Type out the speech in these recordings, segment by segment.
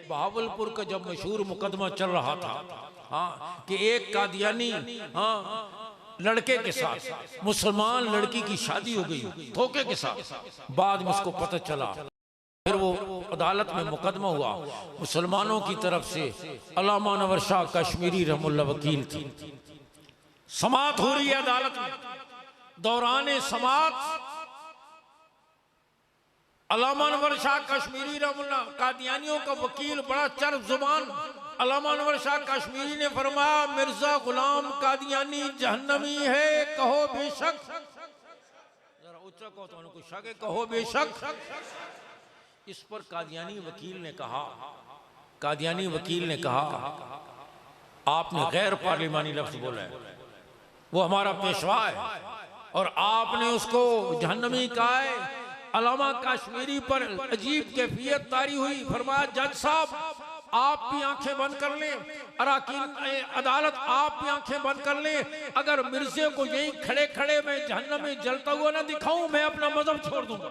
बहावलपुर का जब मशहूर मुकदमा चल रहा था, हाँ, कि एक कादियानी, हाँ, लड़के के साथ मुसलमान लड़की की शादी हो गई धोखे के साथ। बाद में उसको पता चला, फिर वो अदालत में मुकदमा हुआ। मुसलमानों की तरफ से अल्लामा अनवर शाह कश्मीरी रहमुल्लाह वकील थी। समाअत हो रही है अदालत में। दौरान समाअत अल्लामा अनवर शाह कश्मीरी रहमुल्लाह, कादियानियों का वकील, बड़ा चर्ब जुबान अल्लामा अनवर शाह कश्मीरी ने फरमाया, मिर्जा गुलाम कादियानी जहन्नमी है, कहो बेशक। जरा ऊंचा कहो तो उनको शक है, कहो बेशक। इस पर कादियानी वकील ने कहा, आपने गैर पार्लिमानी लफ्ज बोला है, वो हमारा पेशवा है और आपने उसको जहन्नमी कहा है। अल्लामा कश्मीरी पर अजीब कैफियत तारी हुई। फरमाया, जज साहब आप भी आंखें बंद कर लें, अराकीन अदालत आप भी आंखें बंद कर लें। अगर मिर्जे को यही खड़े खड़े मैं जहन्नम में जलता हुआ ना दिखाऊं, मैं अपना मजहब छोड़ दूंगा।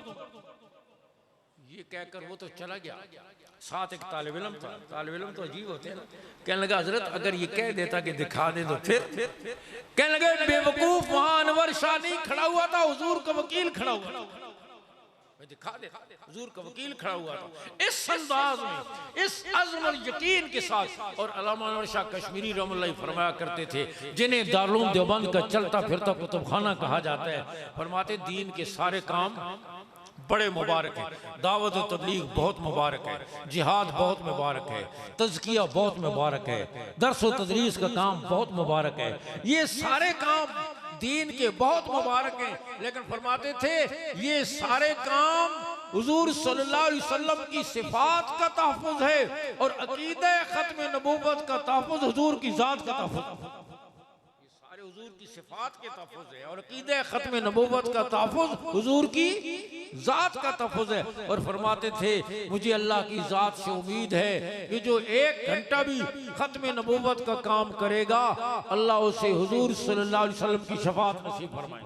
ये कहकर वो तो चला गया। साथ एक तालिब इल्म था। तालिब इल्म तो अजीब होते हैं ना। कहने लगा, हजरत अगर ये कह देता कि दिखा दे तो फिर। कहने लगे, बेवकूफ, वहां अनवर शाह नहीं खड़ा हुआ था, हुजूर का वकील खड़ा हुआ था। दिखा दे, हुजूर का वकील खड़ा हुआ था। इस अंदाज में, इस अज़्म और यकीन के साथ। और अल्लामा अनवर शाह कश्मीरी रहमतुल्लाह फरमाया करते थे, जिन्हें दारुल देवबंद का चलता फिरता कुतुबखाना कहा जाता है, फरमाते दीन के सारे काम बड़े मुबारक है। दावत और तबलीग बहुत मुबारक है, जिहाद बहुत मुबारक है, तज़किया बहुत मुबारक है, दर्स और तदरीस का काम बहुत मुबारक है। ये सारे काम दीन के बहुत मुबारक हैं। लेकिन फरमाते थे ये सारे काम हुजूर सल्लल्लाहु अलैहि वसल्लम की सिफात का तहफ़्फ़ुज़ है और अक़ीदा ख़त्म नबूवत का तहफ़्फ़ुज़ हुजूर की ज़ात का तहफ़्फ़ुज़। हुजूर की सिफात के तहफ़्फ़ुज़ है और अक़ीदा ख़त्म नबूवत का तहफ़्फ़ुज़ हुजूर की ज़ात का तहफ़्फ़ुज़ है। और फरमाते थे, मुझे अल्लाह की ज़ात से उम्मीद है कि जो 1 घंटा भी ख़त्म नबूवत का काम करेगा, अल्लाह उसे हुजूर सल्लल्लाहु अलैहि वसल्लम की शफ़ाअत नसीब फरमाए।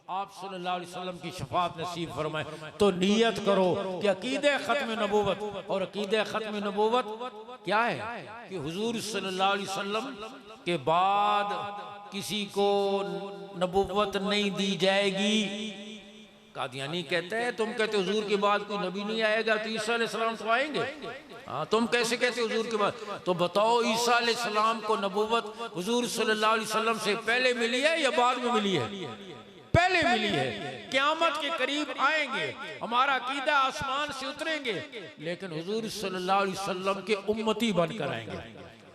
आप सल्लल्लाहु अलैहि वसल्लम की शफ़ाअत नसीब फरमाए। तो नियत करो कि अक़ीदा ख़त्म नबूवत, और अक़ीदा ख़त्म नबूवत क्या है कि हुजूर सल्लल्लाहु अलैहि वसल्लम के बाद किसी को नबूवत नहीं दी जाएगी। कादियानी कहते हैं, तुम कहते हुजूर के बाद कोई नबी नहीं आएगा, तो ईसा अलैहिस्सलाम तो आएंगे। हाँ, तुम कैसे कहते हुजूर के बाद? तो बताओ, ईसा अलैहिस्सलाम को नबूवत हुजूर सल्लल्लाहु अलैहि वसल्लम से पहले मिली है या बाद में मिली है? पहले मिली है। क़यामत के करीब आएंगे, हमारा अकीदा आसमान से उतरेंगे, लेकिन हुजूर सल्लल्लाहु अलैहि वसल्लम के उम्मती बनकर आएंगे।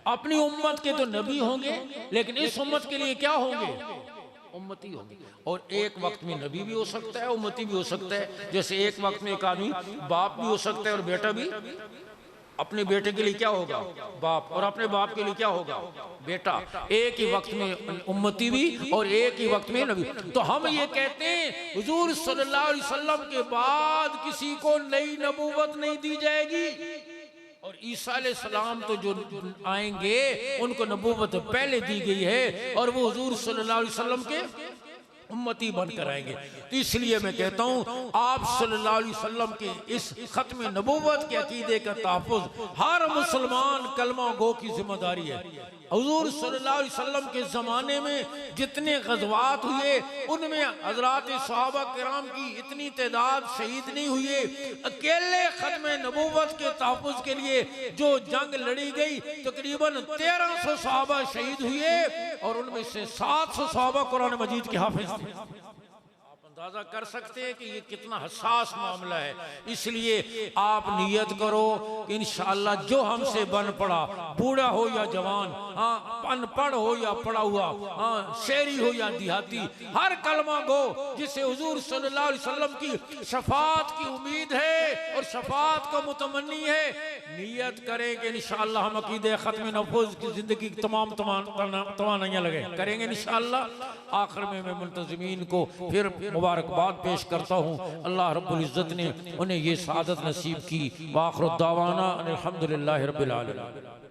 अपनी उम्मत के तो नबी होंगे, लेकिन इस उम्मत के लिए क्या होंगे? उम्मती होंगे। और एक वक्त में नबी भी हो सकता है, उम्मती भी हो सकता है। जैसे एक वक्त में एक आदमी बाप भी हो सकता है और बेटा भी। अपने बेटे के लिए क्या होगा? बाप। और अपने बाप के लिए क्या होगा? बेटा। एक ही वक्त में उम्मती भी और एक ही वक्त में नबी। तो हम ये कहते हैं, हुजूर सल्लल्लाहु अलैहि वसल्लम के बाद किसी को नई नबूवत नहीं दी जाएगी। और ईसा अलैहिस्सलाम तो जो आएंगे उनको नबूवत पहले दी गई है और वो हुजूर सल्लल्लाहु अलैहि वसल्लम के उम्मती बनकर आएंगे। तो इसलिए मैं कहता हूँ, आप सल्लल्लाहु अलैहि वसल्लम के इस खत्म नबूवत के अकीदे का तहफ़्फ़ुज़ हर मुसलमान कलमा गो की जिम्मेदारी है। हुजूर सल्लल्लाहु अलैहि वसल्लम के ज़माने में जितने ग़ज़वात हुए, उनमें हज़रात सहाबा किराम की इतनी तादाद शहीद नहीं हुई। अकेले ख़त्म नबूवत के तहफ़्फ़ुज़ के लिए जो जंग लड़ी गई, तकरीबन 1300 सहाबा शहीद हुए और उनमें से 700 सहाबा कुरान मजीद के हाफ़िज़ थे। अंदाजा कर सकते हैं कि ये कितना हसास मामला है। इसलिए आप नियत करो कि इंशाअल्लाह जो हमसे बन पड़ा, बूढ़ा हो या जवान, हाँ, अनपढ़ हो या पढ़ा हुआ, हाँ, शहरी हो या देहाती, हर कलमा गो जिसे हुजूर सल्लल्लाहु अलैहि वसल्लम की शफाअत की उम्मीद है और शफाअत को मुतमन्नी है, नियत करें कि इंशाअल्लाह हम अकीदे ख़त्म नबूवत की ज़िंदगी की तमाम तवानाइयाँ लगे करेंगे इंशाअल्लाह। आखिर में मैं मुल्तज़िमीन को फिर मुबारकबाद पेश करता हूँ। अल्लाह रब्बुल इज़्ज़त ने उन्हें ये सआदत नसीब की। व आखिर दावाना अनिल हम्दुलिल्लाहि रब्बिल आलमीन।